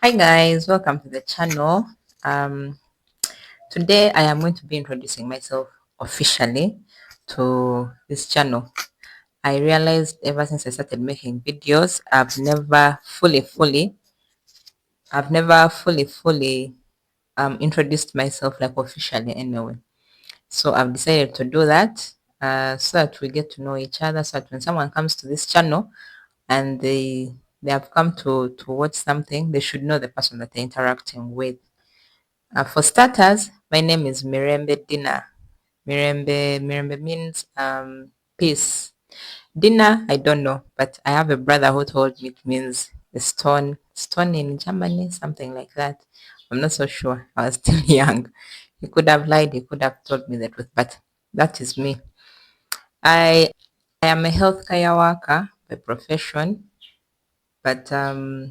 Hi guys, welcome to the channel. Um, Today I am going to be introducing myself officially to this channel. I realized ever since I started making videos, I've never fully introduced myself like officially anyway. So I've decided to do that so that we get to know each other, so that when someone comes to this channel and they have come to watch something, they should know the person that they're interacting with. For starters, my name is Mirembe Dina. Mirembe means peace. Dina, I don't know, but I have a brother who told me it means a stone in Germany, something like that. I'm not so sure. I was still young. He could have lied. He could have told me the truth, but that is me. I am a healthcare worker by profession, but I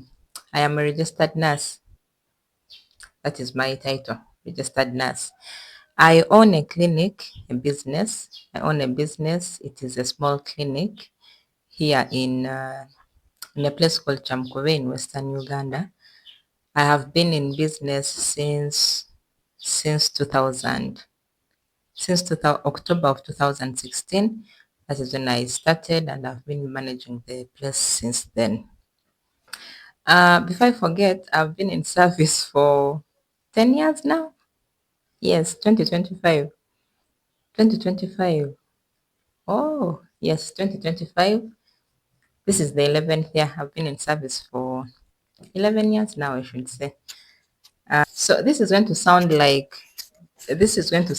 am a registered nurse. That is my title, registered nurse. I own a clinic, a business. I own a business. It is a small clinic here in a place called Chamkove in Western Uganda. I have been in business since 2000, October of 2016. That is when I started, and I've been managing the place since then. Before I forget, I've been in service for 10 years now. Yes, 2025. 2025. Oh, yes, 2025. This is the 11th year. I've been in service for 11 years now, I should say. So this is going to sound like it's going to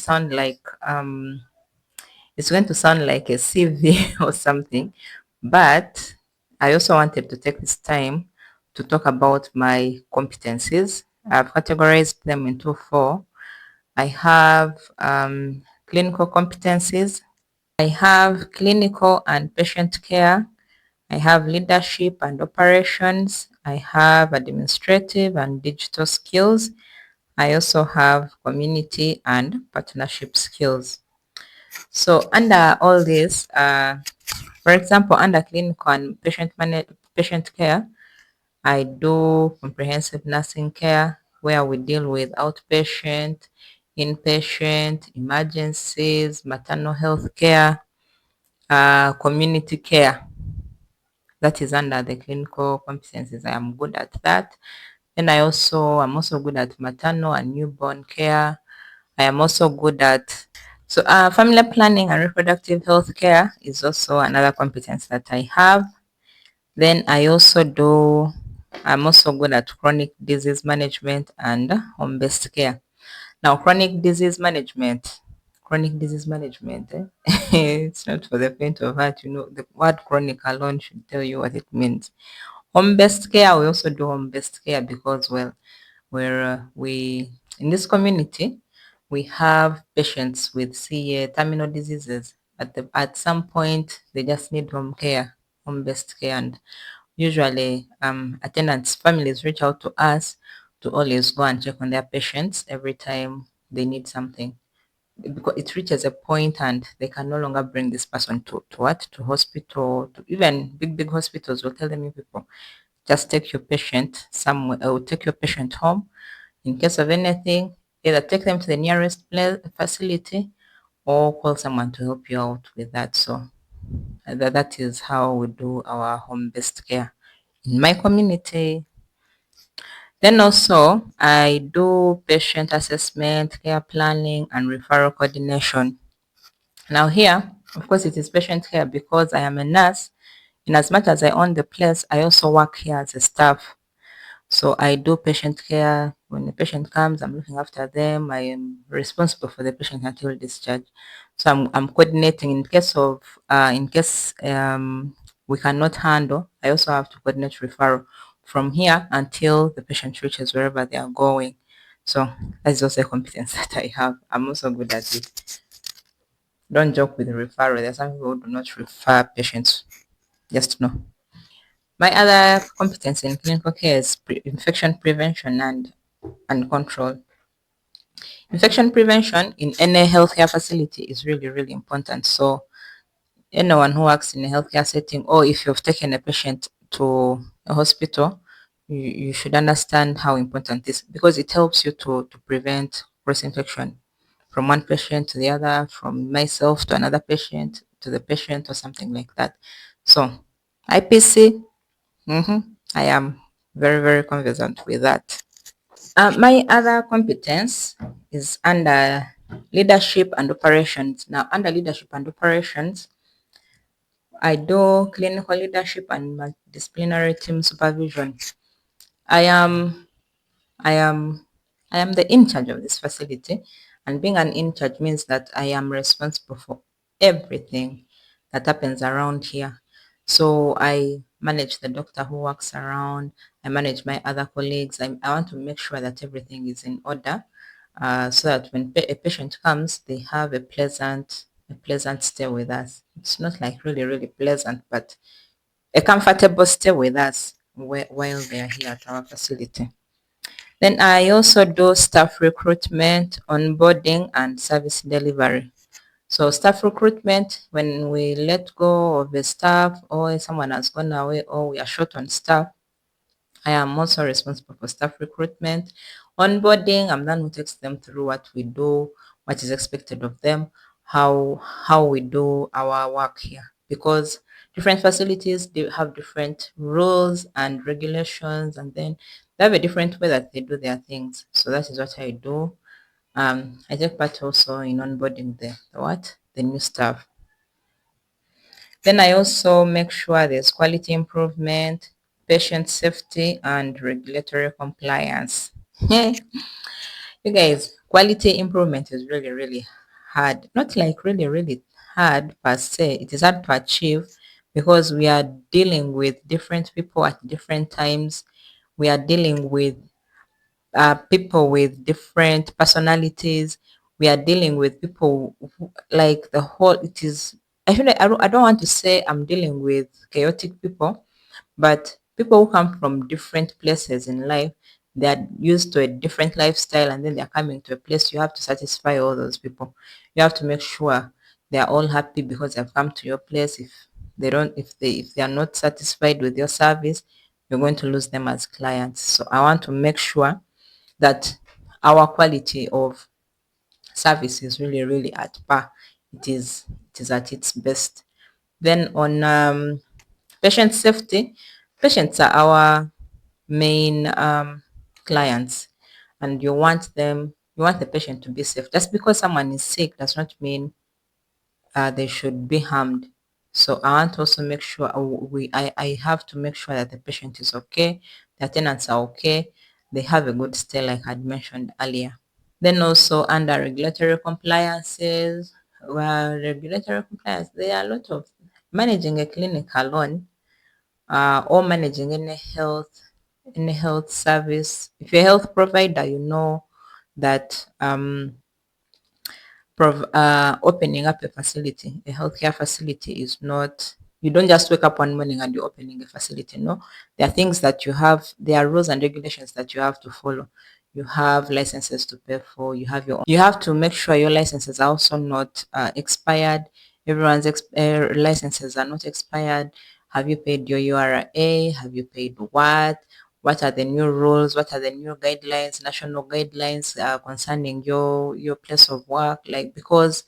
sound like a CV or something, but I also wanted to take this time to talk about my competencies. I've categorized them into four. I have clinical competencies. I have clinical and patient care. I have leadership and operations. I have administrative and digital skills. I also have community and partnership skills. So under all this, for example, under clinical and patient care, I do comprehensive nursing care where we deal with outpatient, inpatient, emergencies, maternal health care, community care. That is under the clinical competencies. I am good at that. Then I'm also good at maternal and newborn care. I am also good at family planning and reproductive health care is also another competence that I have. Then I'm also good at chronic disease management and home-based care. Now, chronic disease management, it's not for the faint of heart. The word chronic alone should tell you what it means. Home-based care, we also do home-based care because, well, we in this community, we have patients with terminal diseases. At some point, they just need home-based care, and usually attendants families reach out to us to always go and check on their patients every time they need something, because it reaches a point and they can no longer bring this person to hospital. To even big hospitals will tell them, you people just take your patient somewhere, or take your patient home in case of anything. Either take them to the nearest facility or call someone to help you out with that. So that is how we do our home-based care in my community. Then also, I do patient assessment, care planning, and referral coordination. Now here, of course, it is patient care because I am a nurse. In as much as I own the place, I also work here as a staff. So I do patient care. When the patient comes, I'm looking after them. I am responsible for the patient until discharge. So I'm coordinating in case we cannot handle. I also have to coordinate referral from here until the patient reaches wherever they are going. So that's also a competence that I have. I'm also good at it. Don't joke with the referral. There are some people who do not refer patients. Just know. My other competence in clinical care is infection prevention and control. Infection prevention in any healthcare facility is really, really important. So anyone who works in a healthcare setting, or if you've taken a patient to a hospital, you should understand how important this, because it helps you to prevent cross infection from one patient to the other, from myself to another patient to the patient, or something like that. So IPC, I am very, very conversant with that. My other competence is under leadership and operations. Now, under leadership and operations, I do clinical leadership and multidisciplinary team supervision. I am I am I am the in charge of this facility, and being an in charge means that I am responsible for everything that happens around here. So I manage the doctor who works around. I manage my other colleagues. I want to make sure that everything is in order, so that when a patient comes, they have a pleasant stay with us. It's not like really, really pleasant, but a comfortable stay with us while they are here at our facility. Then I also do staff recruitment, onboarding, and service delivery. So staff recruitment, when we let go of the staff, or someone has gone away, or we are short on staff, I am also responsible for staff recruitment. Onboarding, I'm the one who takes them through what we do, what is expected of them, how we do our work here. Because different facilities, they have different rules and regulations, and then they have a different way that they do their things. So that is what I do. I take part also in onboarding the new staff. Then I also make sure there's quality improvement, patient safety, and regulatory compliance. You guys, quality improvement is really, really hard. Not like really, really hard per se. It is hard to achieve because we are dealing with different people at different times. We are dealing with people with different personalities. We are dealing with people who, like the whole, it is, I feel like I don't want to say I'm dealing with chaotic people, but people who come from different places in life, they are used to a different lifestyle, and then they're coming to a place. You have to satisfy all those people. You have to make sure they are all happy because they've come to your place. If they are not satisfied with your service, you're going to lose them as clients. So I want to make sure that our quality of service is really, really at par. It is at its best. Then on patient safety, patients are our main clients, and you want the patient to be safe. Just because someone is sick does not mean they should be harmed. So I want to also make sure I have to make sure that the patient is okay, the tenants are okay, they have a good stay, like I had mentioned earlier. Then also under regulatory compliances, well, regulatory compliance, there are a lot of managing a clinic alone, or managing any health service. If you're a health provider, you know that opening up a facility, a healthcare facility, is not, you don't just wake up one morning and you're opening a facility. No, there are things that you have, there are rules and regulations that you have to follow. You have licenses to pay for, you have to make sure your licenses are also not expired. Everyone's licenses are not expired. Have you paid your URA? Have you paid what? What are the new rules? What are the new guidelines, national guidelines concerning your place of work? Like, because,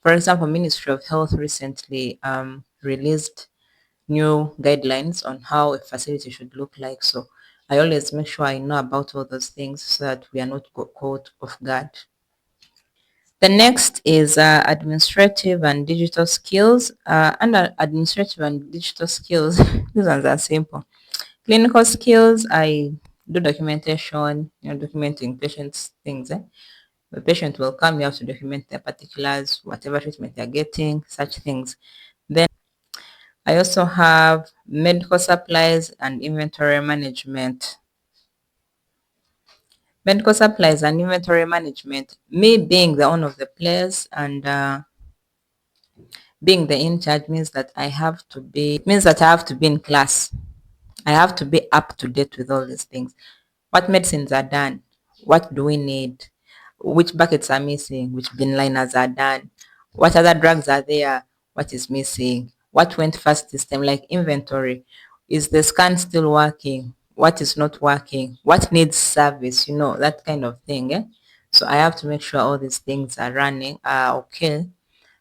for example, Ministry of Health recently released new guidelines on how a facility should look like. So I always make sure I know about all those things so that we are not caught off guard. The next is administrative and digital skills. Under administrative and digital skills, these ones are simple. Clinical skills, I do documentation, documenting patients' things. The patient will come, you have to document their particulars, whatever treatment they're getting, such things. Then I also have medical supplies and inventory management. Medical supplies and inventory management, me being the owner of the place and being the in charge, means that I have to be in class. I have to be up to date with all these things. What medicines are done? What do we need? Which buckets are missing? Which bin liners are done? What other drugs are there? What is missing? What went first this time? Like inventory. Is the scan still working? what is not working, what needs service, that kind of thing. So I have to make sure all these things are running, are okay.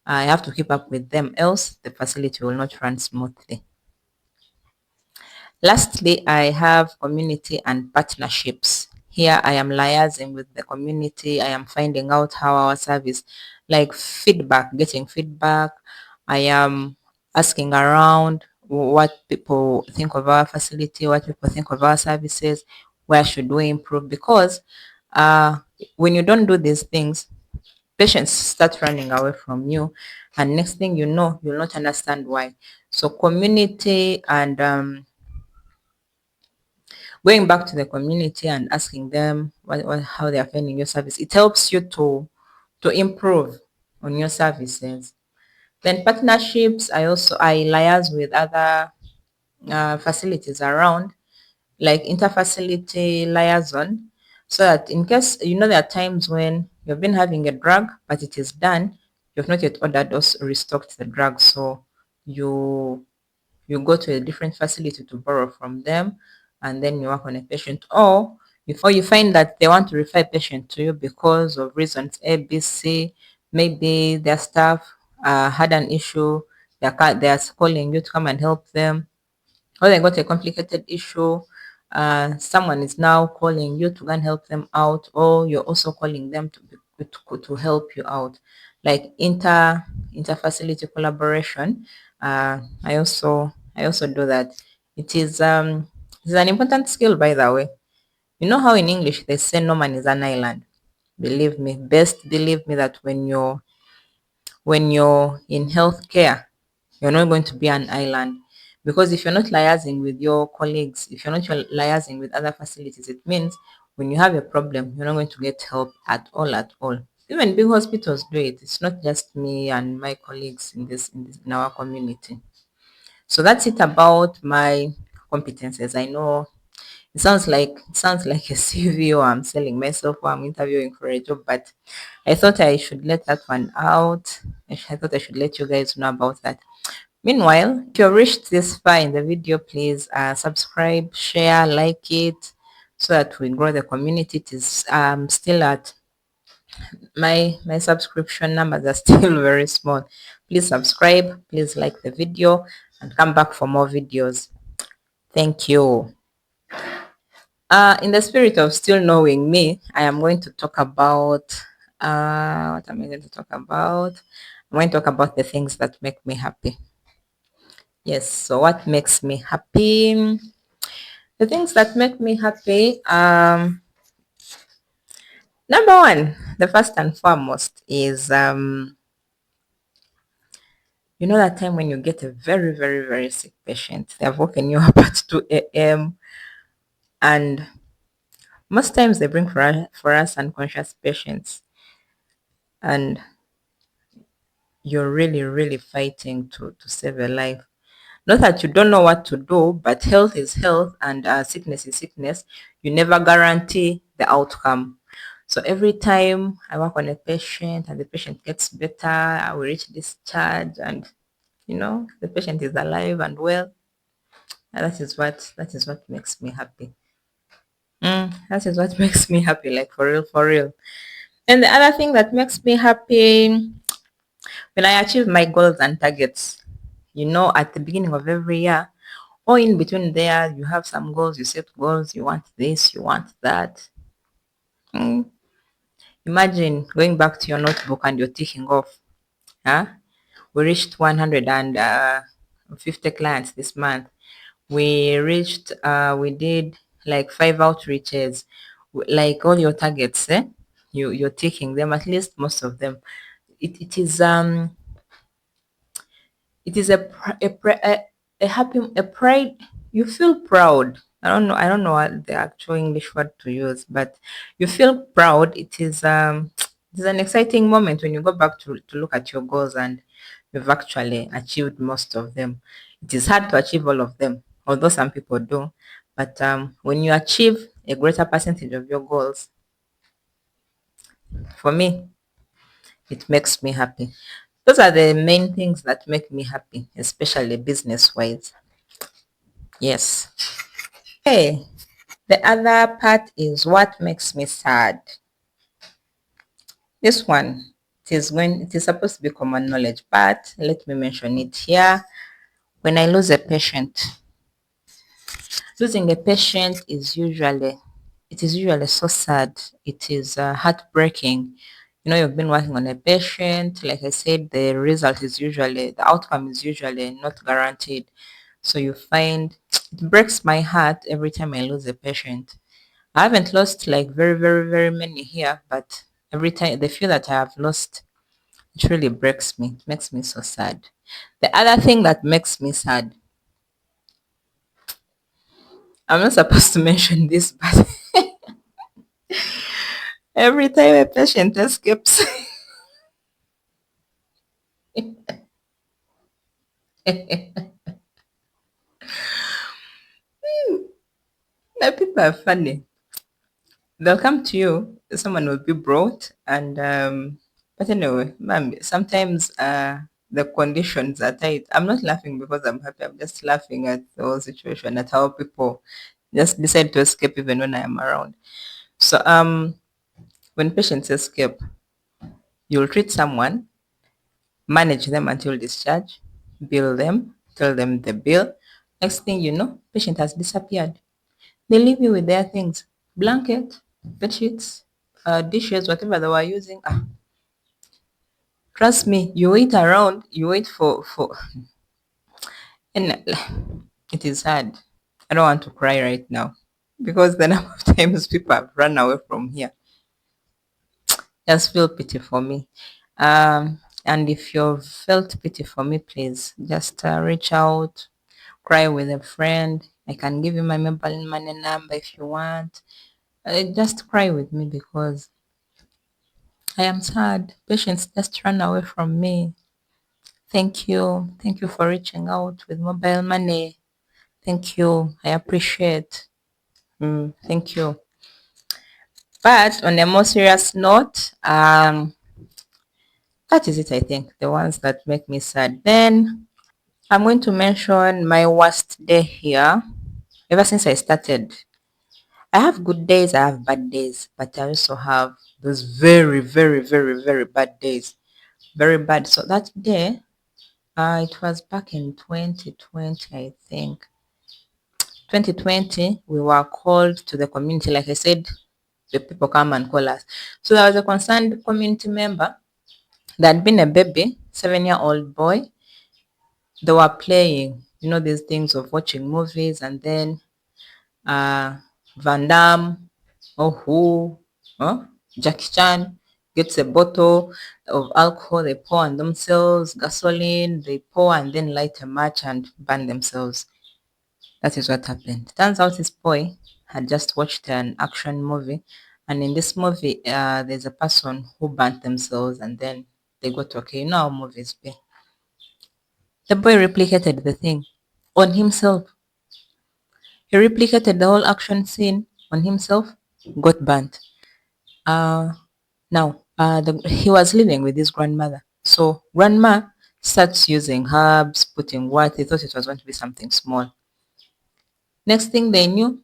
I have to keep up with them, else the facility will not run smoothly. Lastly, I have community and partnerships. Here I am liaising with the community. I am finding out how our service, like feedback, getting feedback. I am asking around what people think of our facility, what people think of our services, where should we improve, because uh, when you don't do these things, patients start running away from you, and next thing you know, you'll not understand why. So community and going back to the community and asking them how they are finding your service, it helps you to improve on your services. Then partnerships, I liaise with other facilities around, like interfacility liaison, so that in case, there are times when you've been having a drug but it is done, you've not yet ordered or restocked the drug, so you go to a different facility to borrow from them, and then you work on a patient, or you find that they want to refer a patient to you because of reasons A, B, C. Maybe their staff had an issue, they are calling you to come and help them, or they got a complicated issue. Someone is now calling you to go and help them out, or you're also calling them to help you out, like interfacility collaboration. I also do that. It's an important skill, by the way. You know how in English they say no man is an island. Best believe me that when you're in healthcare, you're not going to be an island, because if you're not liaising with your colleagues, if you're not liaising with other facilities, it means when you have a problem, you're not going to get help at all, at all. Even big hospitals do it. It's not just me and my colleagues in our community. So that's it about my competences. I know it sounds like a CV, or I'm selling myself, or I'm interviewing for a job, but I thought I should let that one out. I thought I should let you guys know about that. Meanwhile, if you've reached this far in the video, please subscribe, share, like it, so that we grow the community. It is still at my subscription numbers are still very small. Please subscribe, please like the video, and come back for more videos. Thank you. In the spirit of still knowing me, I am going to talk about what am I going to talk about? I'm going to talk about the things that make me happy. Yes, so what makes me happy? The things that make me happy, number one, the first and foremost is that time when you get a very, very, very sick patient. They have woken you up at 2 a.m. and most times they bring for us unconscious patients, and you're really, really fighting to save a life. Not that you don't know what to do, but health is health, and sickness is sickness. You never guarantee the outcome. So every time I work on a patient and the patient gets better, I will reach discharge, and the patient is alive and well. And that is what makes me happy. That is what makes me happy, like for real, for real. And the other thing that makes me happy, when I achieve my goals and targets. At the beginning of every year, or in between there, you have some goals, you set goals, you want this, you want that. Mm, Imagine going back to your notebook and you're ticking off. Huh? We reached 150 clients this month. We did like 5 outreaches, like all your targets, you're taking them, at least most of them. It is a happy, a pride. You feel proud. I don't know what the actual English word to use, but you feel proud. It is an exciting moment when you go back to look at your goals and you've actually achieved most of them. It is hard to achieve all of them, although some people do. But when you achieve a greater percentage of your goals, for me, it makes me happy. Those are the main things that make me happy, especially business wise. Yes. Hey. The other part is what makes me sad. This one, it is supposed to be common knowledge, but let me mention it here. When I lose a patient, losing a patient is usually so sad. It is heartbreaking. You've been working on a patient. Like I said, the outcome is usually not guaranteed. So you find it breaks my heart every time I lose a patient. I haven't lost like very, very, very many here, but every time the few that I have lost, it really breaks me. It makes me so sad. The other thing that makes me sad, I'm not supposed to mention this, but every time a patient escapes, the people are funny. They'll come to you, someone will be brought, and but anyway, ma'am, sometimes the conditions are tight. I'm not laughing because I'm happy. I'm just laughing at the whole situation, at how people just decide to escape even when I am around. So when patients escape, you'll treat someone, manage them until discharge, bill them, tell them the bill. Next thing you know, patient has disappeared. They leave you with their things, blanket, bed sheets, dishes, whatever they were using. Trust me, you wait around, you wait for, and it is hard. I don't want to cry right now because the number of times people have run away from here. Just feel pity for me. And if you've felt pity for me, please just reach out, cry with a friend. I can give you my mobile money number if you want. Just cry with me because I am sad. Patients just run away from me. Thank you. Thank you for reaching out with mobile money. Thank you. I appreciate. Thank you. But on a more serious note, that is it, I think. The ones that make me sad. Then I'm going to mention my worst day here. Ever since I started, I have good days, I have bad days, but I also have those very, very, very, very bad days. Very bad. So that day, it was back in 2020, I think. 2020, we were called to the community. Like I said, the people come and call us. So there was a concerned community member that had been a baby, 7-year-old boy. They were playing, these things of watching movies, and then uh, Van Damme, or who, Jackie Chan gets a bottle of alcohol, they pour on themselves, gasoline, they pour and then light a match and burn themselves. That is what happened. Turns out this boy had just watched an action movie, and in this movie, there's a person who burnt themselves and then they got okay. You know how movies be. The boy replicated the thing on himself. He replicated the whole action scene on himself, got burnt. Uh, he was living with his grandmother. So grandma starts using herbs, putting what they thought it was going to be something small. Next thing they knew,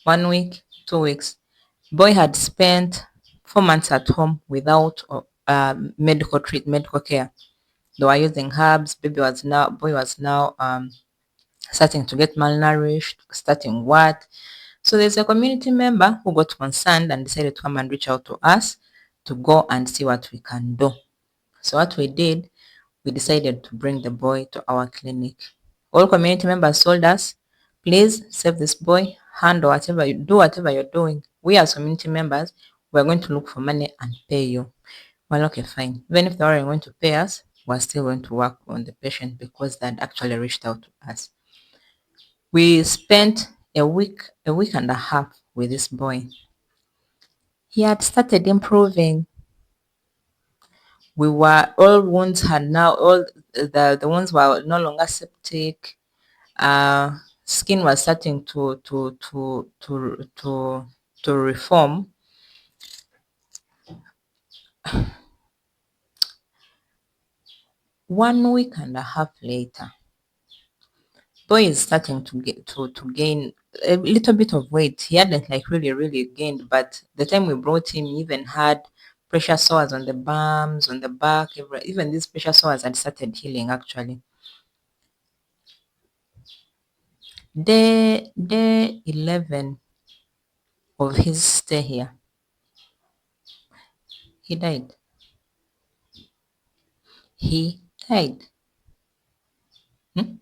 1 week, 2 weeks, boy had spent 4 months at home without medical care. They were using herbs. Boy was now starting to get malnourished, starting what? So there's a community member who got concerned and decided to come and reach out to us to go and see what we can do. So what we did, we decided to bring the boy to our clinic. All community members told us, please save this boy, handle whatever you do, whatever you're doing. We as community members, we're going to look for money and pay you. Well, okay, fine. Even if they weren't going to pay us, we're still going to work on the patient because they had actually reached out to us. We spent a week and a half with this boy. He had started improving. All wounds had now, all the wounds were no longer septic. Skin was starting to reform. 1 week and a half later, boy is starting to get to gain a little bit of weight. He hadn't like really gained, but the time we brought him, he even had pressure sores on the bums, on the back. Even these pressure sores had started healing actually. Day 11 of his stay here, he died. He died. Hmm?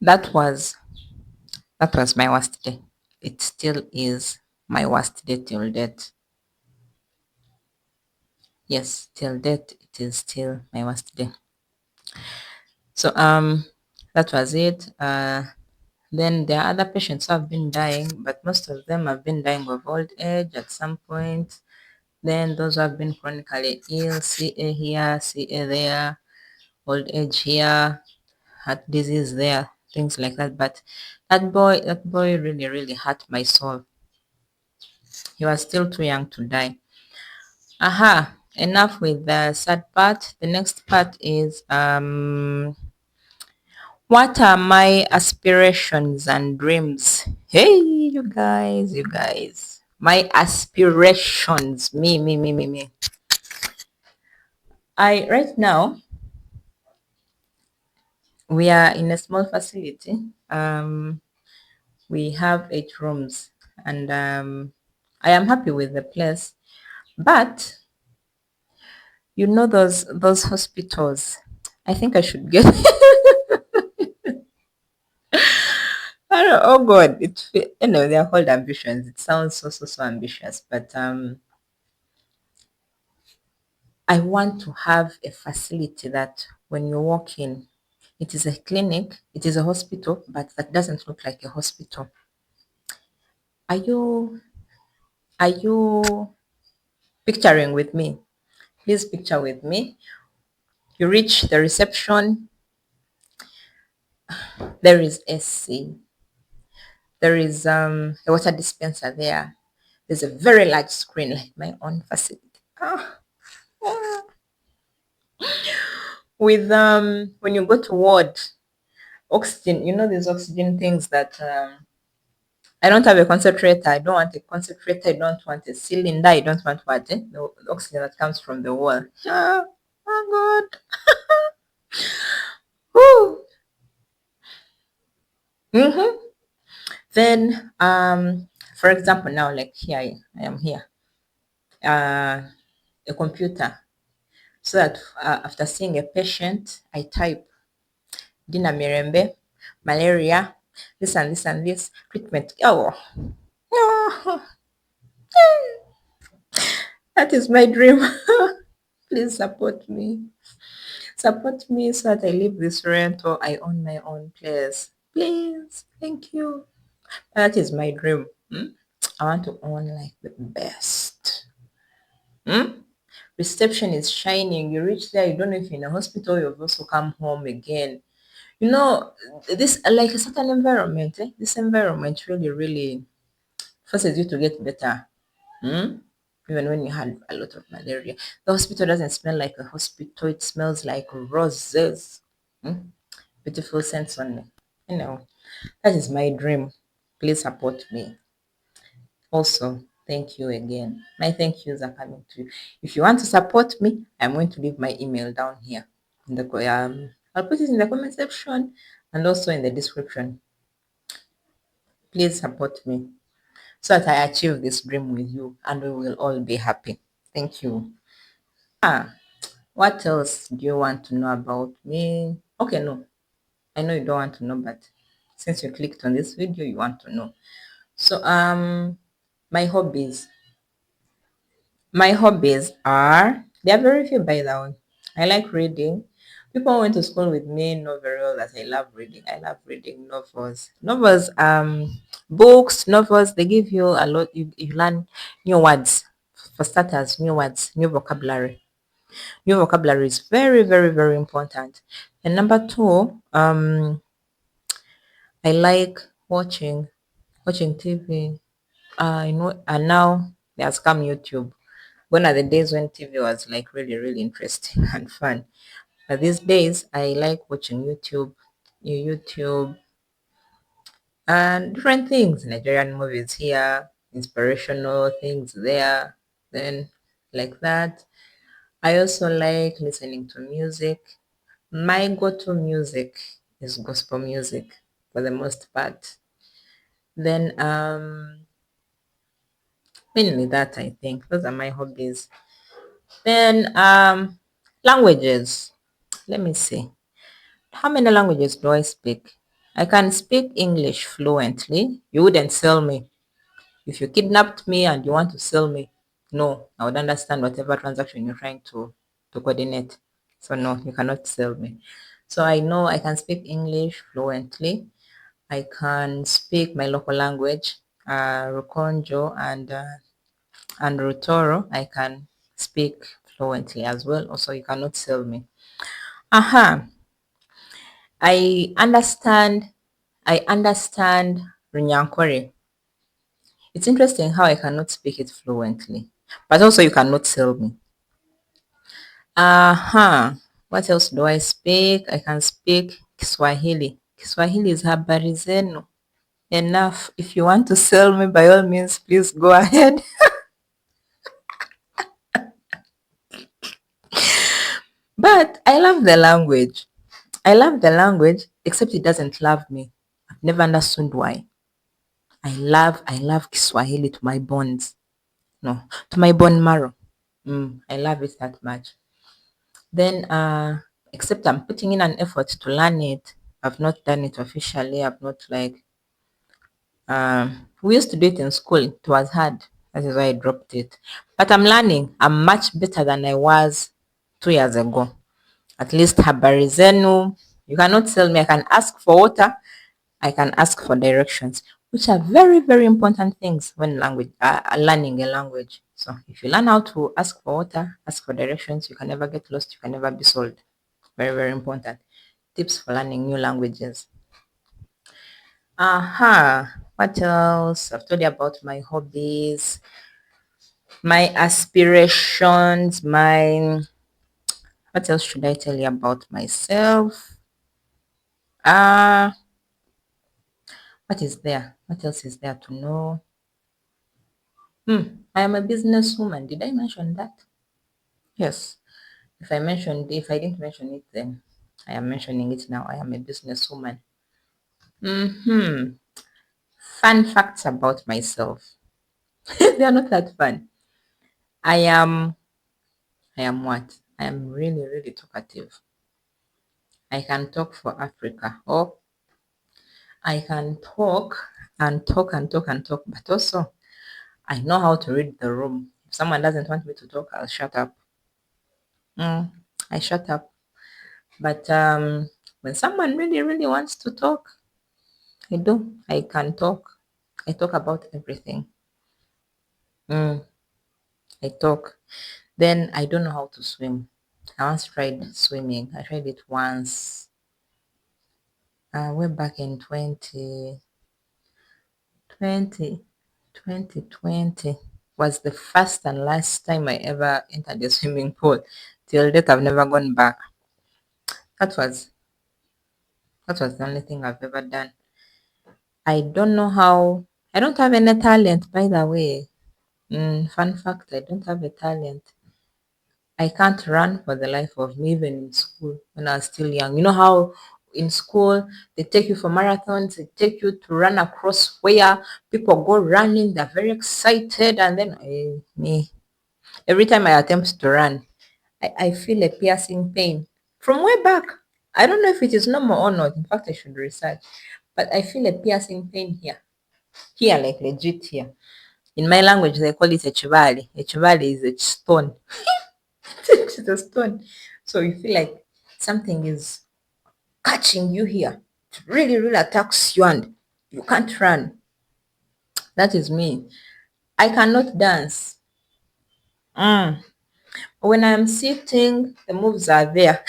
That was my worst day. It still is my worst day till date. Yes, till date it is still my worst day. So that was it. Then there are other patients who have been dying, but most of them have been dying of old age at some point. Then those who have been chronically ill, CA here, CA there, old age here, heart disease there, things like that. But that boy really hurt my soul. He was still too young to die. Aha, enough with the sad part. The next part is what are my aspirations and dreams? Hey, you guys. My aspirations. Me. Right now, we are in a small facility. We have 8 rooms, and I am happy with the place. But you know those hospitals. I think I should get. I don't, oh God, they're called ambitions. It sounds so ambitious, but I want to have a facility that when you walk in, it is a clinic, it is a hospital, but that doesn't look like a hospital. Are you picturing with me? Please picture with me. You reach the reception, there is SC. There is a water dispenser there. There's a very large screen like my own facility. With when you go to ward, oxygen, these oxygen things that I don't have a concentrator. I don't want a concentrator. I don't want a cylinder. I don't want what? The oxygen that comes from the wall. Oh God. Woo. Mm-hmm. Then for example, now like here I am here. A computer. So that after seeing a patient, I type Dina Mirembe, malaria, this and this and this treatment. Oh, oh, that is my dream. Please support me. Support me so that I leave this rent or I own my own place. Please. Thank you. That is my dream. I want to own like the best. Reception is shining. You reach there, you don't know if you're in a hospital, you've also come home again. This like a certain environment. This environment really forces you to get better. Even when you had a lot of malaria, the hospital doesn't smell like a hospital. It smells like roses. Beautiful scents on me. That is my dream. Please support me. Also, thank you again. My thank yous are coming to you. If you want to support me, I'm going to leave my email down here. I'll put it in the comment section and also in the description. Please support me so that I achieve this dream with you and we will all be happy. Thank you. What else do you want to know about me? Okay, no. I know you don't want to know, but since you clicked on this video, you want to know. So, my hobbies. My hobbies are, they are very few by the way. I like reading. People who went to school with me know very well that I love reading. I love reading novels. Books, novels, they give you a lot. You learn new words. For starters, new words, new vocabulary. New vocabulary is very important. And number two, I like watching TV. And now there's come YouTube. Gone are the days when TV was like really interesting and fun. But these days, I like watching YouTube, and different things. Nigerian movies here, inspirational things there. Then, like that. I also like listening to music. My go-to music is gospel music for the most part. Then, mainly that I think those are my hobbies. Then, languages. Let me see. How many languages do I speak? I can speak English fluently. You wouldn't sell me. If you kidnapped me and you want to sell me, no, I would understand whatever transaction you're trying to coordinate. So no, you cannot sell me. So I know I can speak English fluently. I can speak my local language, Rukonjo and Rutoro. I can speak fluently as well. Also, you cannot sell me. Aha, I understand. I understand Runyankore. It's interesting how I cannot speak it fluently, but also you cannot sell me. What else do I speak? I can speak Kiswahili. Kiswahili is habari zenu. Enough. If you want to sell me, by all means, please go ahead. But I love the language. I love the language, except it doesn't love me. I've never understood why. I love Kiswahili to my bones. No, to my bone marrow. I love it that much. Then, except I'm putting in an effort to learn it. I've not done it officially. I've not like, we used to do it in school. It was hard. That is why I dropped it. But I'm learning. I'm much better than I was 2 years ago. At least habari zenu. You cannot tell me I can ask for water. I can ask for directions, which are very, very important things when learning a language. So if you learn how to ask for water, ask for directions, you can never get lost. You can never be sold. Very, very important. Tips for learning new languages. What else? I've told you about my hobbies, my aspirations, my. What else should I tell you about myself? Uh, what is there? What else is there to know? I am a businesswoman. Did I mention that? Yes. If I didn't mention it then, I am mentioning it now. I am a businesswoman. Hmm. Fun facts about myself. They are not that fun. I am I am what? I am really, really talkative. I can talk for Africa. Or I can talk and talk and talk and talk, but also I know how to read the room. If someone doesn't want me to talk, I'll shut up. I shut up. But when someone really, really wants to talk, I do. I can talk. I talk about everything. I talk. Then I don't know how to swim. I once tried swimming. I tried it once. Way back in 2020 was the first and last time I ever entered a swimming pool. Till date, I've never gone back. That was that was the only thing I've ever done. I don't know how. I don't have any talent, by the way. Fun fact: I don't have a talent. I can't run for the life of me, even in school when I was still young. You know how in school they take you for marathons, they take you to run across where people go running, they're very excited, and then me, every time I attempt to run, I feel a piercing pain from way back. I don't know if it is normal or not. In fact, I should research, but I feel a piercing pain here, like legit here. In my language, they call it a chivali. A chivali is a stone. It's a stone. So you feel like something is catching you here. It really, really attacks you and you can't run. That is me. I cannot dance. When I'm sitting, the moves are there.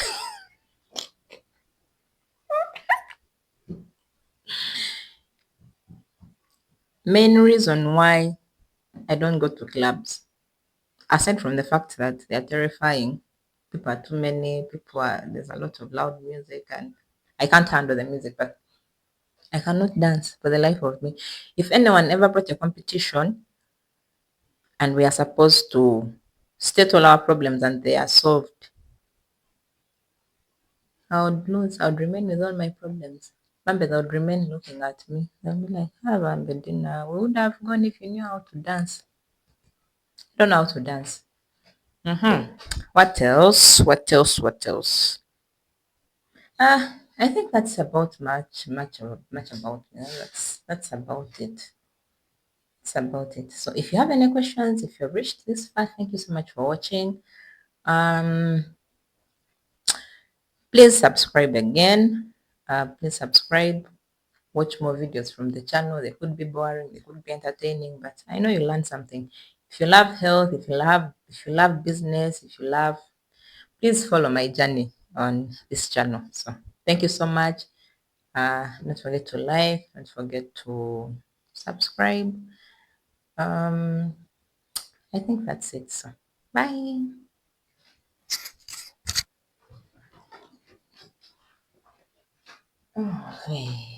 Main reason why I don't go to clubs, aside from the fact that they're terrifying, People are too many. There's a lot of loud music, and I can't handle the music, but I cannot dance for the life of me. If anyone ever brought a competition and we are supposed to state all our problems and they are solved, I would lose. I would remain with all my problems. Maybe they would remain looking at me. They'll be like, have a dinner. We would have gone if you knew how to dance. I don't know how to dance. What else? What else? What else? I think that's about much about that's about it. That's about it. So if you have any questions, if you've reached this far, thank you so much for watching. Um, please subscribe again. Please subscribe. Watch more videos from the channel. They could be boring, they could be entertaining, but I know you learned something. If you love health, if you love business, if you love, please follow my journey on this channel. So thank you so much. Don't forget to like, don't forget to subscribe. Um, I think that's it. So bye. Okay.